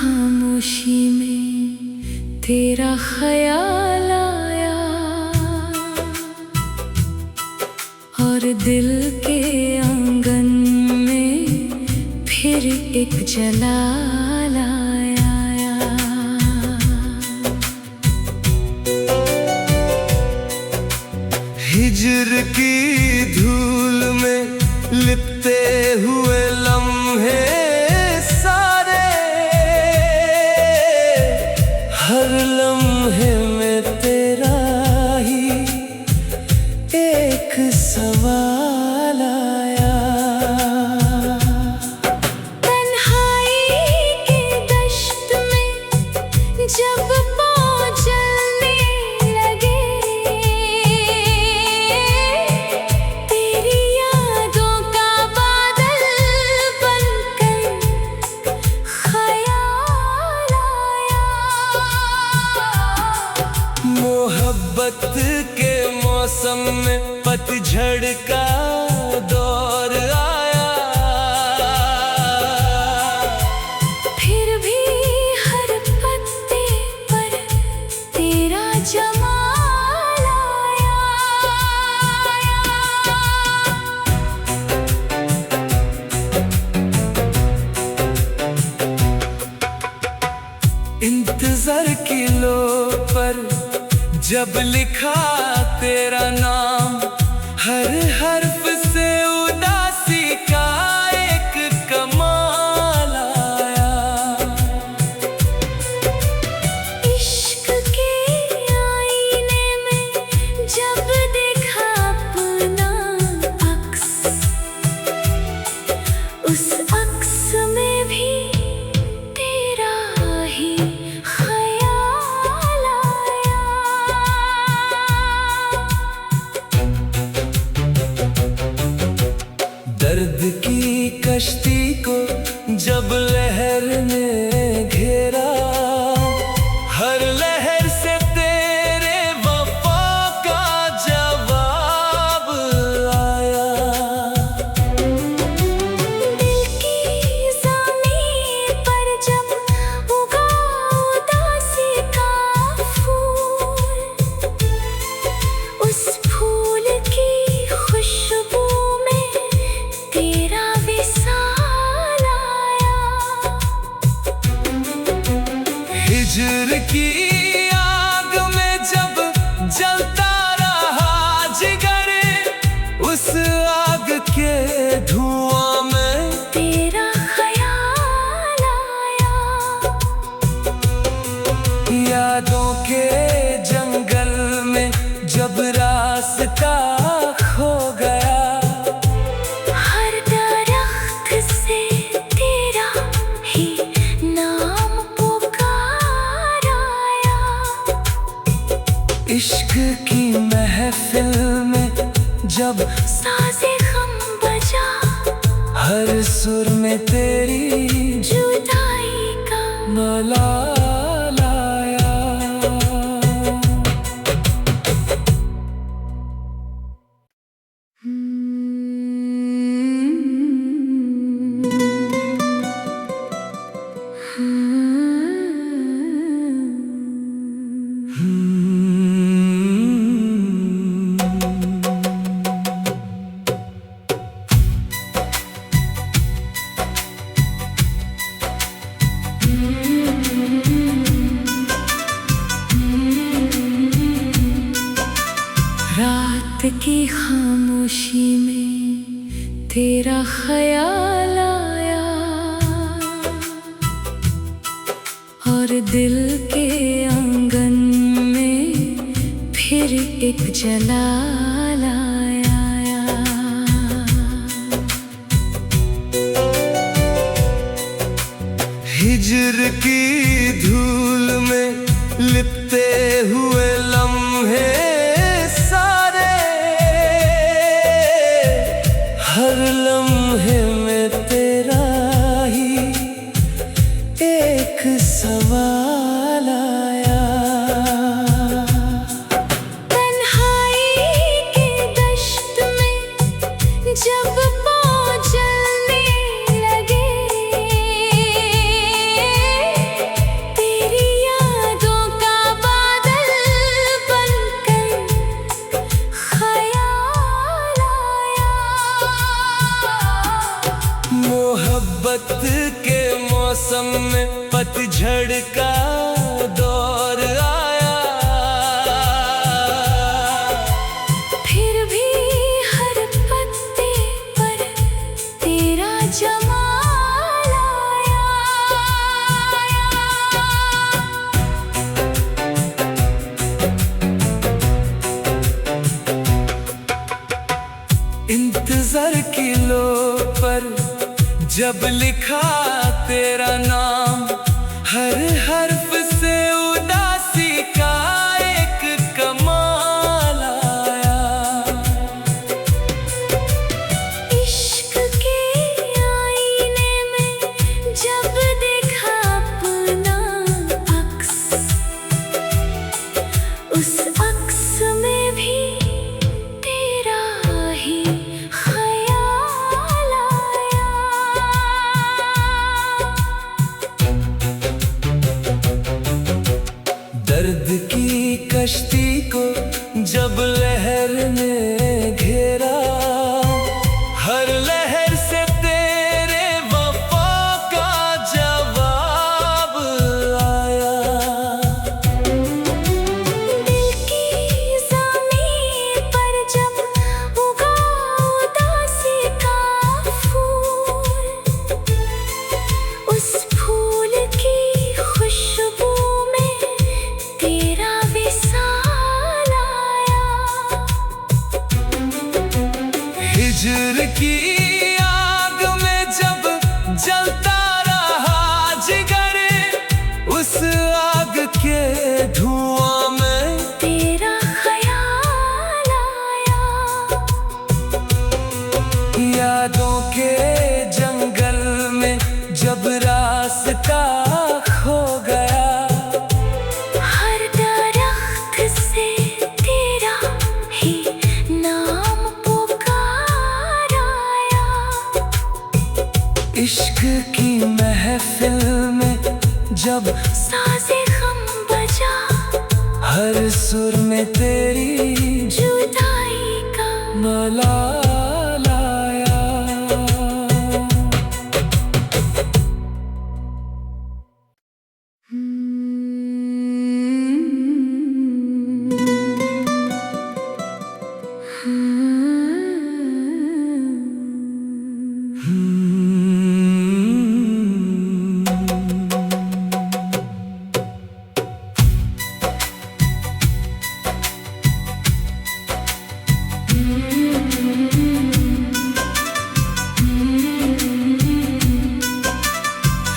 खामोशी में तेरा ख्याल आया और दिल के आंगन में फिर एक जलाल आया। हिज्र की धूल में लिपटे हुए लम्हे सारे, हर लम्हे में तेरा ही एक सवाल आया। तन्हाई की दश्त में जब पाँव चलने लगे, तेरी यादों का बादल बनकर ख्याल आया। मोहब्बत के मौसम में पतझड़ का दौर आया, फिर भी हर पत्ते पर तेरा जमाल आया। इंतजार की लो पर जब लिखा तेरा नाम, हर हर्फ से उदासी का एक कमाल आया। इश्क के आईने में जब देखा अपना अक्स, उस अक्स में भी तेरा ही ख्याल आया। दर्द की कश्ती को जब लहर ने घेरा, हर लहर से तेरे वफा का जवाब आया। दिल की ज़मीं पर जब उगा उदासी का फूल, उस फूल की खुशबू में तेरा विसाल आया। हिज्र की आग में जब जलता रहा जिगर, उस आग के धुआं में तेरा ख्याल आया। यादों के जंगल में जब रास्ता खो गया, हर दरख्त से तेरा ही नाम पुकार आया। इश्क की महफिल में जब साज़े गम बजा, हर सुर में तेरी जुदाई का मलाल आया। रात की खामोशी में तेरा ख्याल आया और दिल के आंगन में फिर एक जलाल आया। हिज्र की धूल में लिपटे हुए लम्हे सारे, हर लम्हे में तेरा ही एक सवाल आया। तन्हाई की दश्त में जब पाँव चलने लगे, पतझड़ का दौर आया, फिर भी हर पत्ते पर तेरा जमाल आया। इंतजार की लो पर जब लिखा तेरा नाम, हर हर्फ से उदासी का एक कमाल आया। इश्क के आईने में जब देखा अपना अक्स, उस अक्स में भी तेरा ही ख्याल आया। दर्द की कश्ती को जब लहर ने घेरा, हर लहर से तेरे वफा का जवाब आया। दिल की ज़मीन पर जब उगा उदासी का फूल, उस फूल की खुशबू में तेरा विसाल आया। हिजर की आग में जब जलता रहा जिगर, उस आग के धुआं में तेरा ख्याल आया। यादों के जंगल में जब रास्ता खो गया, हर दरख्त से तेरा ही नाम पुकार आया। इश्क की महफिल में जब साज़े गम बजा, हर सुर में तेरी जुदाई का मलाल आया।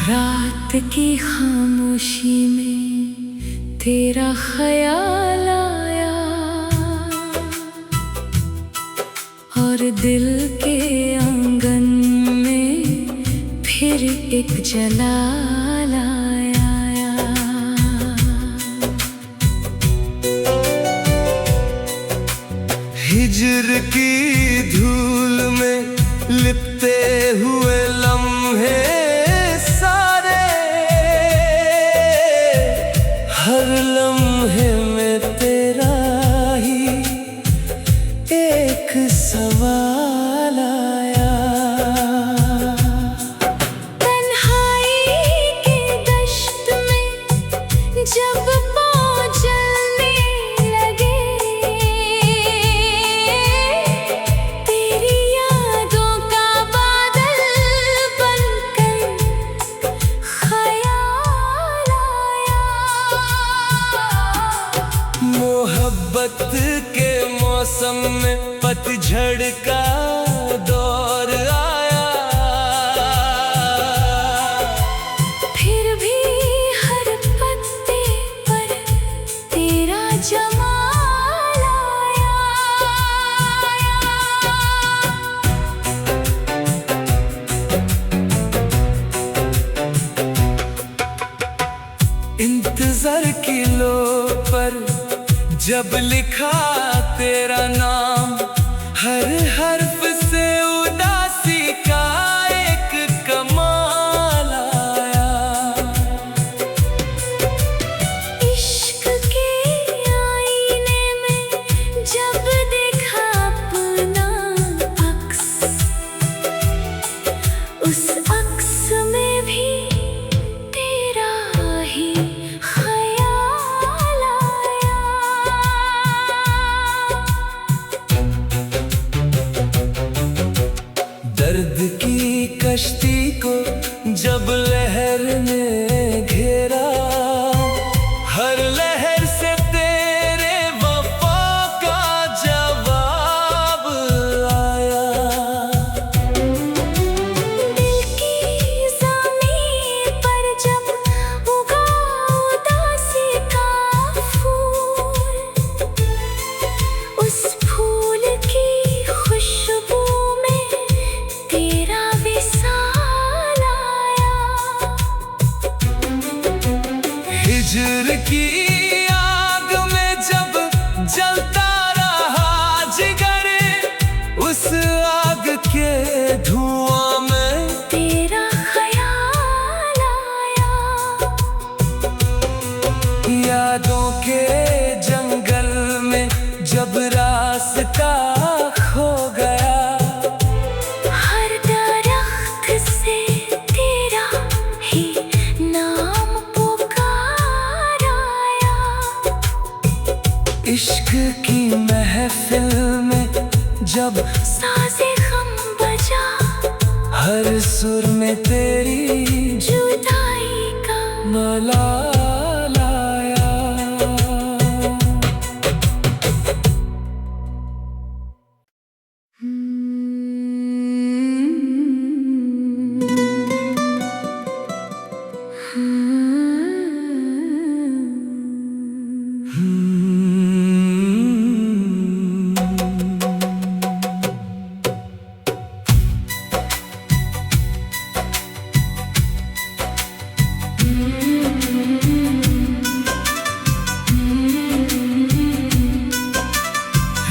रात की खामोशी में तेरा ख्याल आया, और दिल के आंगन में फिर एक जलाल आया। हिजर की धूल में लिपटे हुए लम्हे सारे, हर लम्हे में तेरा ही एक सवाल आया। तन्हाई की दश्त में जब पाँव चलने लगे, तेरी यादों का बादल बनकर ख्याल आया। मोहब्बत के मौसम में पतझड़ का दौर आया, फिर भी हर पत्ते पर तेरा जमाल आया। इंतजार की लो पर जब लिखा तेरा नाम, हर हर्फ से उदासी का एक कमाल आया। इश्क के आईने में जब देखा अपना अक्स, उस अक्स में भी तेरा हिजर की आग में जब जलता रहा जिगर, उस आग के धुआं में तेरा ख्याल आया। यादों के जंगल में जब रास्ता खो गया, हर दरख्त से तेरा ही नाम पुकार आया। इश्क की महफिल में जब साज़े गम बजा, हर सुर में तेरी जुदाई का मलाल आया।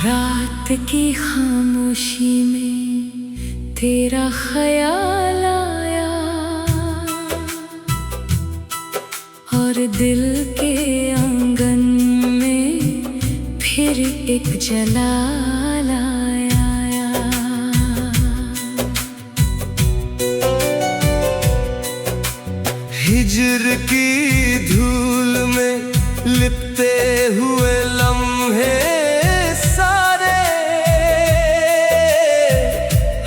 रात की खामोशी में तेरा ख्याल आया, और दिल के आंगन में फिर एक जलाल आया। हिजर की धूल में लिपटे हुए लम्हे सारे,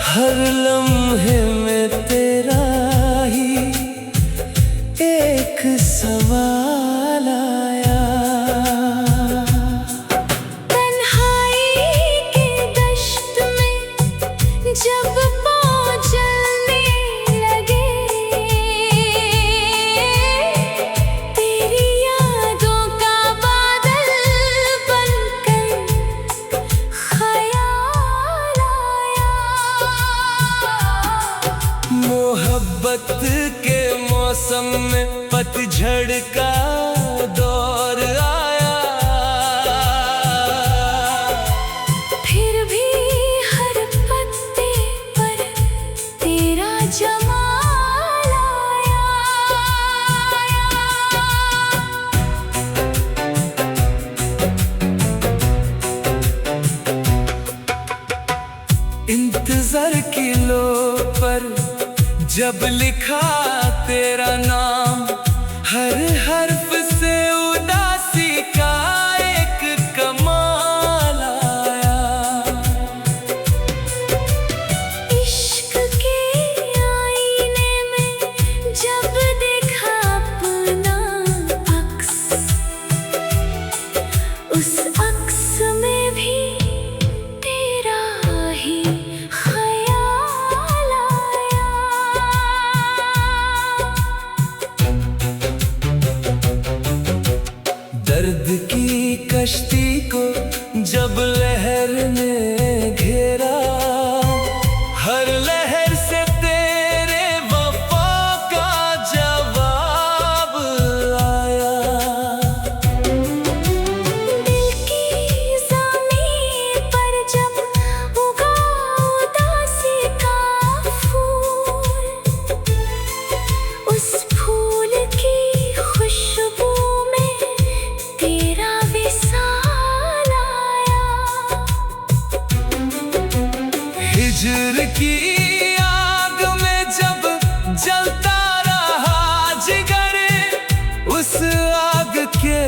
हर लम्हे में तेरा ही एक सवाल आया। तन्हाई के दश्त में जब पाँव चलने लगे, तेरी यादों का बादल बनकर ख्याल आया। मोहब्बत के मौसम में पतझड़ का दौर आया, फिर भी हर पत्ते पर तेरा जमाल आया। इंतजार की लो पर जब लिखा तेरा नाम, हर हर्फ से उदासी का एक कमाल आया। इश्क के आईने में जब देखा अपना अक्स, उस अक्स में भी तेरा ही ख्याल आया। दर्द की कश्ती को जब लहर ने घेरा, हर लहर से तेरे वफा का जवाब आया। दिल की ज़मीन पर जब उगा उदासी का फूल, उस फूल की खुशबू में तेरा विसाल आया। हिजर की आग में जब जलता रहा जिगर, उस आग के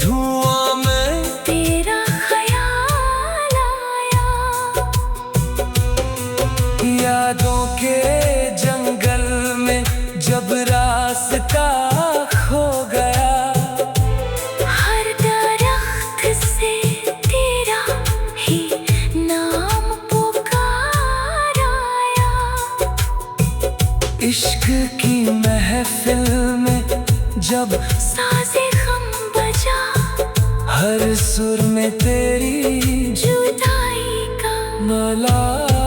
धुआं में तेरा ख्याल आया। यादों के जंगल में जब रास्ता खो गया, हर दरख्त से तेरा ही नाम पुकार आया। इश्क की महफिल में जब साज़े गम बजा, हर सुर में तेरी जुदाई का मलाल